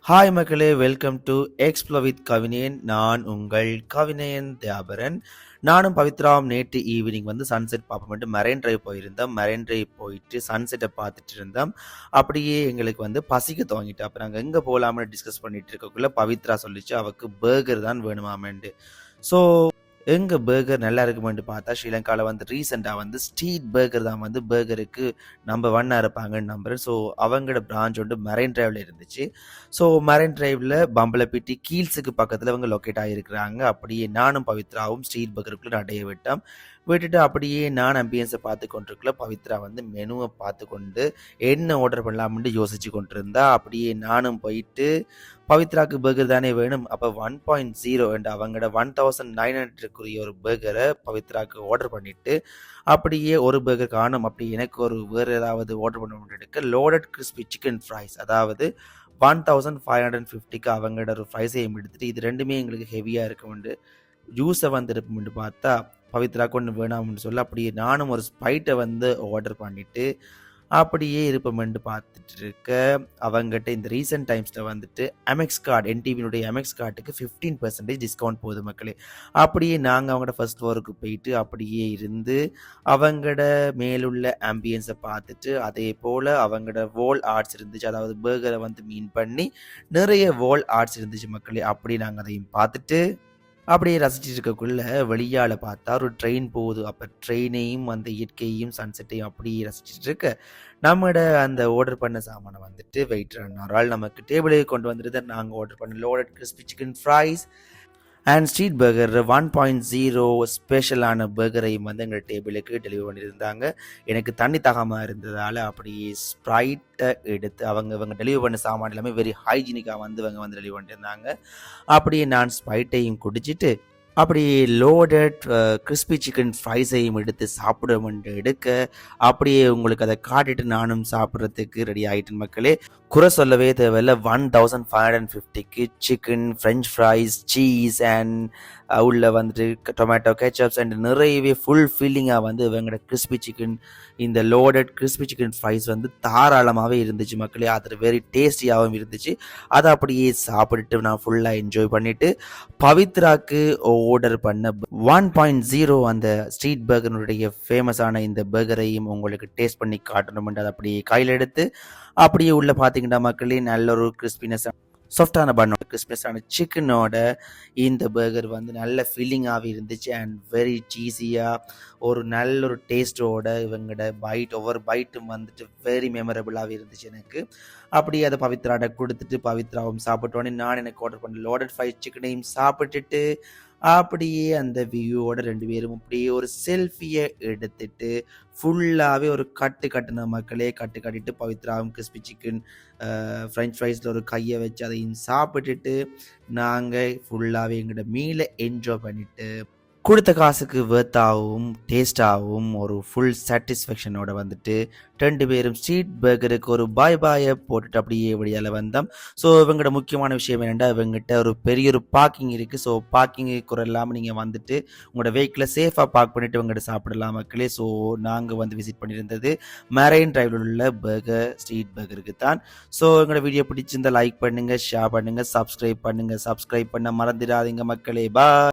Hi மக்களே, welcome to explore with Kavinayan. நான் உங்கள் கவினயன் தியாபரன். நானும் பவித்ராவும் நேற்று ஈவினிங் வந்து சன்செட் பார்ப்போம்ட்டு மெரைன் டிரைவ் போயிருந்தோம். மெரைன் டிரைவ் போயிட்டு சன்செட்டை பார்த்துட்டு இருந்தோம். அப்படியே எங்களுக்கு வந்து பசிக்க துவங்கிட்டு, அப்போ நாங்கள் எங்கே போகலாம்னு டிஸ்கஸ் பண்ணிட்டு இருக்கக்குள்ள பவித்ரா சொல்லிச்சு அவருக்கு பர்கர் தான் வேணுமாமேண்டு. ஸோ எங்கே பர்கர் நல்லா இருக்குமென்று பார்த்தா ஸ்ரீலங்காவில் வந்து ரீசெண்டாக வந்து ஸ்ட்ரீட் பர்கர் தான் வந்து பர்கருக்கு நம்பர் 1 இருப்பாங்கன்னு நம்புறேன். ஸோ அவங்களோட பிரான்ச் வந்து மெரைன் டிரைவில் இருந்துச்சு. ஸோ மெரைன் டிரைவில் பம்பலப்பிட்டி கீல்ஸுக்கு பக்கத்தில் அவங்க லொக்கேட் ஆகியிருக்கிறாங்க. அப்படியே நானும் பவித்ராவும் ஸ்ட்ரீட் பர்கருக்குள்ளே நடைய விட்டுட்டு அப்படியே நான் அம்பியன்ஸை பார்த்து கொண்டிருக்கல. பவித்ரா வந்து மெனுவை பார்த்து கொண்டு என்ன ஆர்டர் பண்ணலாம்னு யோசிச்சு கொண்டிருந்தா. அப்படியே நானும் போயிட்டு பவித்ராக்கு பர்கர் தானே வேணும், அப்போ 1.0 என்று அவங்களோட 1900 ஒரு பர்கரை பவித்ராக்கு ஆர்டர் பண்ணிட்டு அப்படியே ஒரு பர்கர் காணும். அப்படி எனக்கு ஒரு வேறு ஏதாவது ஆர்டர் பண்ண எடுக்க லோடட் கிறிஸ்பி சிக்கன் ஃப்ரைஸ், அதாவது 1550க்கு அவங்களோட ஒரு ஃப்ரைஸையும் எடுத்துட்டு இது ரெண்டுமே எங்களுக்கு ஹெவியாக இருக்கும்ண்டு ஜூஸை வந்து இருப்போம்னு பார்த்தா பவித்ராக்கு ஒன்று வேணாம்னு சொல்ல அப்படியே நானும் ஒரு ஸ்பைட்டை வந்து ஆர்டர் பண்ணிவிட்டு அப்படியே இருப்போம்னு பார்த்துட்டு இருக்க. அவங்ககிட்ட இந்த ரீசெண்ட் டைம்ஸில் வந்துட்டு எம்எக்ஸ் கார்டு, என்டிவினுடைய எம்எக்ஸ் கார்டுக்கு 15% டிஸ்கவுண்ட் போகுது மக்களே. அப்படியே நாங்கள் அவங்களோட ஃபர்ஸ்ட் ஃப்ளோருக்கு போயிட்டு அப்படியே இருந்து அவங்களோட மேலுள்ள ஆம்பியன்ஸை பார்த்துட்டு அதே போல் அவங்களோட வால் ஆர்ட்ஸ் இருந்துச்சு, அதாவது பர்கரை வந்து மீன் பண்ணி நிறைய வால் ஆர்ட்ஸ் இருந்துச்சு மக்களே. அப்படி நாங்கள் அதையும் பார்த்துட்டு அப்படியே ரசிச்சுட்டு இருக்கக்குள்ள வெளியால் பார்த்தா ஒரு ட்ரெயின் போகுது. அப்போ ட்ரெயினையும் அந்த இயற்கையையும் சன்செட்டையும் அப்படியே ரசிச்சுட்டு இருக்க நம்மளோட அந்த ஆர்டர் பண்ண சாமானை வந்துட்டு வெயிட்டர் அண்ணாரால் நமக்கு டேபிளுக்கு கொண்டு வந்துட்டு நாங்கள் ஆர்டர் பண்ண loaded crispy chicken fries and street burger 1.0 ஸ்பெஷலான பர்கரையும் வந்து எங்கள் டேபிளுக்கு டெலிவரி பண்ணியிருந்தாங்க. எனக்கு தண்ணி தகாமல் இருந்ததால் அப்படியே ஸ்ப்ரைட்டை எடுத்து இவங்க டெலிவரி பண்ண சாமான் எல்லாமே வெரி ஹைஜீனிக்காக வந்து இவங்க வந்து டெலிவரி பண்ணியிருந்தாங்க. அப்படியே நான் ஸ்ப்ரைட்டையும் குடிச்சிட்டு அப்படியே லோடட் கிறிஸ்பி சிக்கன் ஃப்ரைஸையும் எடுத்து சாப்பிடுமென்று எடுக்க அப்படியே உங்களுக்கு அதை காட்டிட்டு நானும் சாப்பிட்றதுக்கு ரெடி ஆகிட்டேன் மக்களே. குறை சொல்லவே தேவையில்லை. 1550க்கு chicken, french fries, cheese and உள்ள வந்துட்டு டொமேட்டோ கெச்சப்ஸ் அண்ட் நிறையவே ஃபுல் ஃபீலிங்காக வந்து இவங்களோட கிறிஸ்பி சிக்கன், இந்த லோடட் கிறிஸ்பி சிக்கன் ஃப்ரைஸ் வந்து தாராளமாகவே இருந்துச்சு மக்களே. அது வெரி டேஸ்டியாகவும் இருந்துச்சு. அதை அப்படியே சாப்பிட்டுட்டு நான் ஃபுல்லாக என்ஜாய் பண்ணிவிட்டு பவித்ராக்கு ஆர்டர் பண்ண 1.0 அந்த ஸ்ட்ரீட் பர்கருடைய ஃபேமஸான இந்த பர்கரையும் உங்களுக்கு டேஸ்ட் பண்ணி காட்டணும்னு அதை அப்படியே கையில் எடுத்து அப்படியே உள்ள பார்த்தீங்கன்னா மக்களே நல்ல ஒரு கிறிஸ்பினஸ் சாஃப்டான பண்ணோட கிறிஸ்பினஸான சிக்கனோட இந்த பர்கர் வந்து நல்ல ஃபீலிங்காகவே இருந்துச்சு அண்ட் வெரி சீஸியாக ஒரு நல்ல ஒரு டேஸ்ட்டோட இவங்களோட ஒவ்வொரு பைட்டும் வந்துட்டு வெரி மெமரபுளாகவே இருந்துச்சு எனக்கு. அப்படியே அதை பவித்ராட கொடுத்துட்டு பவித்ராவும் சாப்பிட்டோன்னே நான் எனக்கு ஆர்டர் பண்ண லோடட் ஃப்ரைட் சிக்கனையும் சாப்பிட்டுட்டு அப்படியே அந்த வியூவோட 2 பேரும் அப்படியே ஒரு செல்ஃபியை எடுத்துட்டு ஃபுல்லாகவே ஒரு கட்டுன மக்களே கட்டிட்டு பவித்ராவும் கிறிஸ்பி சிக்கன் ஃப்ரெஞ்ச் ஃப்ரைஸில் ஒரு கையை வச்சு அதையும் சாப்பிட்டுட்டு நாங்கள் ஃபுல்லாகவே எங்களோட மீலை என்ஜாய் பண்ணிவிட்டு கொடுத்த காசுக்கு வேர்த்தாகவும் டேஸ்டாகவும் ஒரு ஃபுல் சாட்டிஸ்ஃபேக்ஷனோட வந்துட்டு 2 பேரும் ஸ்ட்ரீட் பர்கருக்கு ஒரு பாயை போட்டுட்டு அப்படியே வெளியால் வந்தோம். ஸோ இவங்களோட முக்கியமான விஷயம் என்னென்னா இவங்ககிட்ட ஒரு பெரிய ஒரு பார்க்கிங் இருக்குது. ஸோ பார்க்கிங்கு குறை இல்லாமல் நீங்கள் வந்துட்டு உங்களோட வெஹிக்கிளை சேஃபாக பார்க் பண்ணிவிட்டு இவங்ககிட்ட சாப்பிடலாம் மக்களே. ஸோ நாங்கள் வந்து விசிட் பண்ணியிருந்தது மெரைன் டிரைவில் உள்ள பர்கர் ஸ்ட்ரீட் பர்கருக்கு தான். ஸோ எங்களோட வீடியோ பிடிச்சிருந்தால் லைக் பண்ணுங்கள், ஷேர் பண்ணுங்கள், சப்ஸ்கிரைப் பண்ண மறந்துடாதீங்க மக்களே. பாய்.